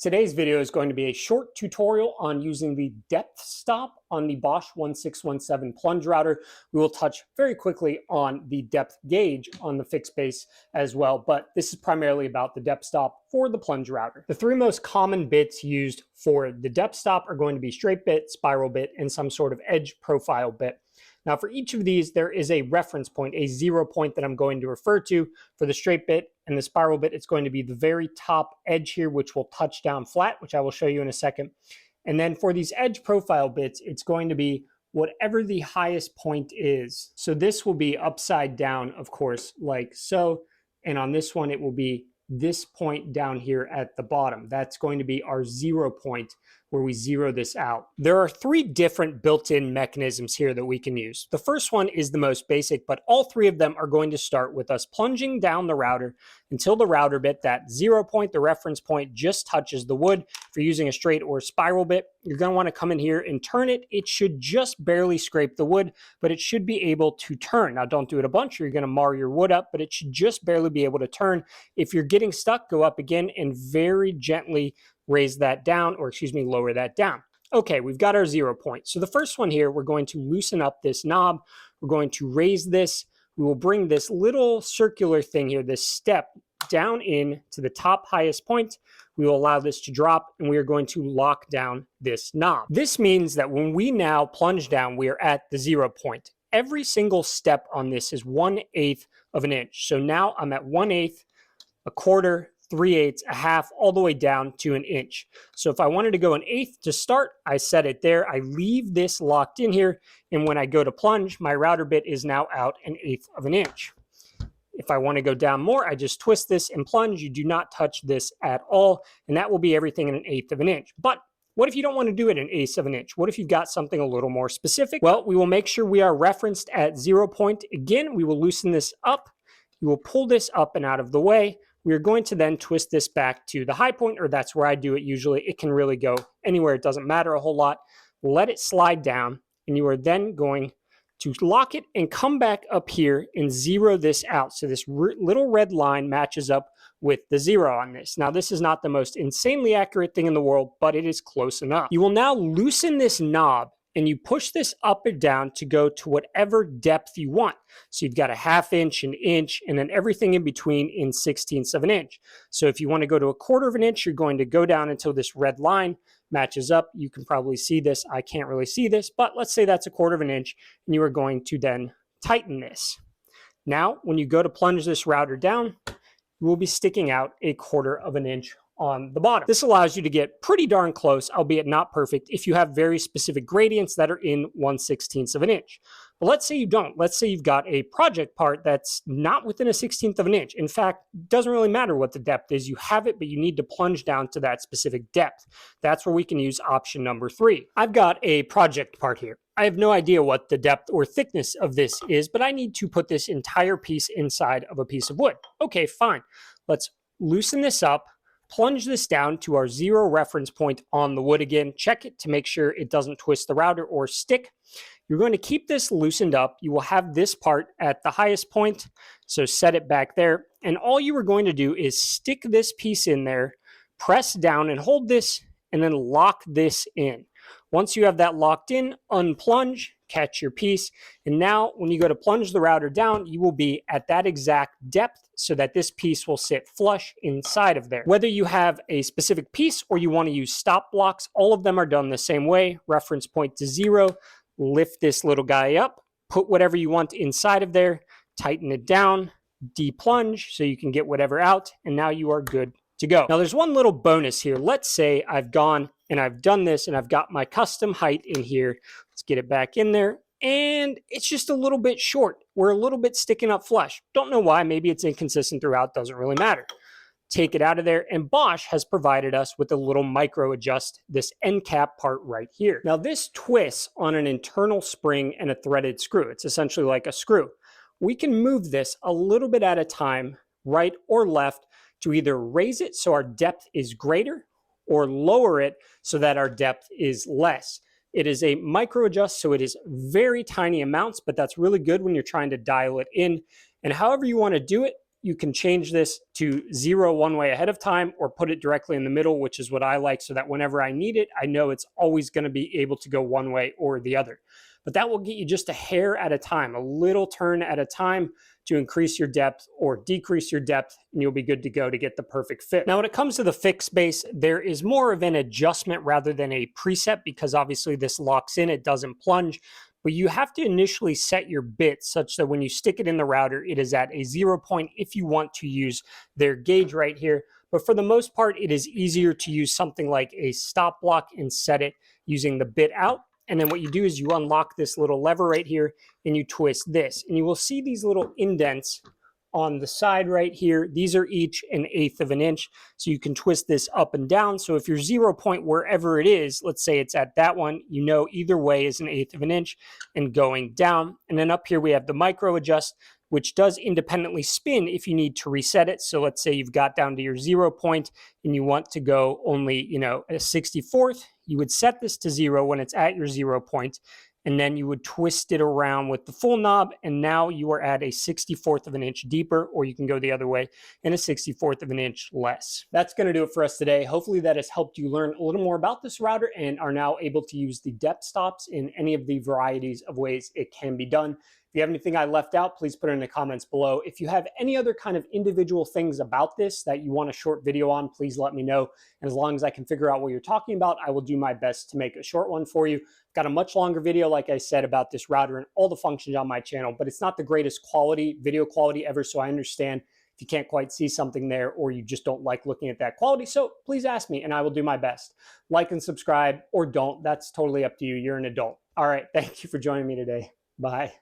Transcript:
Today's video is going to be a short tutorial on using the depth stop on the Bosch 1617 plunge router. We will touch very quickly on the depth gauge on the fixed base as well, but this is primarily about the depth stop for the plunge router. The three most common bits used for the depth stop are going to be straight bit, spiral bit, and some sort of edge profile bit. Now for each of these, there is a reference point, a 0 point that I'm going to refer to. For the straight bit and the spiral bit, it's going to be the very top edge here, which will touch down flat, which I will show you in a second. And then for these edge profile bits, it's going to be whatever the highest point is. So this will be upside down, of course, like so. And on this one, it will be this point down here at the bottom. That's going to be our 0 point where we zero this out. There are three different built-in mechanisms here that we can use. The first one is the most basic, but all three of them are going to start with us plunging down the router until the router bit, that 0 point, the reference point, just touches the wood. If you're using a straight or spiral bit, you're going to want to come in here and turn it. It should just barely scrape the wood, but it should be able to turn. Now don't do it a bunch or you're going to mar your wood up, but it should just barely be able to turn. If you're getting stuck, go up again and very gently raise that down, or excuse me, lower that down. Okay, we've got our 0 point. So the first one here, we're going to loosen up this knob. We're going to raise this. We will bring this little circular thing here, this step, down in to the top highest point. We will allow this to drop, and we are going to lock down this knob. This means that when we now plunge down, we are at the 0 point. Every single step on this is 1/8 of an inch. So now I'm at 1/8, a quarter, 3/8, a half, all the way down to an inch. So if I wanted to go 1/8 to start, I set it there. I leave this locked in here. And when I go to plunge, my router bit is now out 1/8 of an inch. If I want to go down more, I just twist this and plunge. You do not touch this at all. And that will be everything in 1/8 of an inch. But what if you don't want to do it 1/8 of an inch? What if you've got something a little more specific? Well, we will make sure we are referenced at 0 point. Again, we will loosen this up. You will pull this up and out of the way. We're going to then twist this back to the high point, or that's where I do it usually. It can really go anywhere. It doesn't matter a whole lot. Let it slide down, and you are then going to lock it and come back up here and zero this out. So this little red line matches up with the 0 on this. Now, this is not the most insanely accurate thing in the world, but it is close enough. You will now loosen this knob, and you push this up or down to go to whatever depth you want. So you've got a 1/2 inch, an inch, and then everything in between in 1/16 of an inch. So if you want to go to a 1/4 of an inch, you're going to go down until this red line matches up. You can probably see this. I can't really see this, but let's say that's a 1/4 of an inch, and you are going to then tighten this. Now, when you go to plunge this router down, you will be sticking out a 1/4 of an inch on the bottom. This allows you to get pretty darn close, albeit not perfect, if you have very specific gradients that are in 1/16 of an inch. But let's say you don't. Let's say you've got a project part that's not within a 1/16 of an inch. In fact, it doesn't really matter what the depth is. You have it, but you need to plunge down to that specific depth. That's where we can use option number 3. I've got a project part here. I have no idea what the depth or thickness of this is, but I need to put this entire piece inside of a piece of wood. Okay, fine. Let's loosen this up. Plunge this down to our 0 reference point on the wood again. Check it to make sure it doesn't twist the router or stick. You're going to keep this loosened up. You will have this part at the highest point, so set it back there. And all you are going to do is stick this piece in there, press down and hold this, and then lock this in. Once you have that locked in, unplunge, catch your piece. And now when you go to plunge the router down, you will be at that exact depth so that this piece will sit flush inside of there. Whether you have a specific piece or you want to use stop blocks, all of them are done the same way. Reference point to 0, lift this little guy up, put whatever you want inside of there, tighten it down, deplunge so you can get whatever out, and now you are good to go. Now there's one little bonus here. Let's say I've gone and I've done this and I've got my custom height in here. Let's get it back in there. And it's just a little bit short. We're a little bit sticking up flush. Don't know why. Maybe it's inconsistent throughout. Doesn't really matter. Take it out of there. And Bosch has provided us with a little micro adjust, this end cap part right here. Now this twists on an internal spring and a threaded screw. It's essentially like a screw. We can move this a little bit at a time, right or left, to either raise it so our depth is greater or lower it so that our depth is less. It is a micro adjust, so it is very tiny amounts, but that's really good when you're trying to dial it in. And however you want to do it, you can change this to 0 one way ahead of time or put it directly in the middle, which is what I like, so that whenever I need it, I know it's always going to be able to go one way or the other. But that will get you just a hair at a time, a little turn at a time, to increase your depth or decrease your depth, and you'll be good to go to get the perfect fit. Now, when it comes to the fixed base, there is more of an adjustment rather than a preset, because obviously this locks in, it doesn't plunge. But you have to initially set your bit such that when you stick it in the router, it is at a 0 point if you want to use their gauge right here. But for the most part, it is easier to use something like a stop block and set it using the bit out. And then what you do is you unlock this little lever right here and you twist this. And you will see these little indents on the side right here. These are each 1/8 of an inch. So you can twist this up and down. So if your 0 point, wherever it is, let's say it's at that one, you know either way is 1/8 of an inch and going down. And then up here we have the micro adjust, which does independently spin if you need to reset it. So let's say you've got down to your 0 point and you want to go only, a 64th, you would set this to 0 when it's at your 0 point, and then you would twist it around with the full knob, and now you are at a 64th of an inch deeper, or you can go the other way and a 64th of an inch less. That's going to do it for us today. Hopefully that has helped you learn a little more about this router and are now able to use the depth stops in any of the varieties of ways it can be done. If you have anything I left out, please put it in the comments below. If you have any other kind of individual things about this that you want a short video on, please let me know. And as long as I can figure out what you're talking about, I will do my best to make a short one for you. I've got a much longer video, like I said, about this router and all the functions on my channel, but it's not the greatest quality, video quality ever, so I understand if you can't quite see something there or you just don't like looking at that quality. So please ask me and I will do my best. Like and subscribe, or don't. That's totally up to you. You're an adult. All right. Thank you for joining me today. Bye.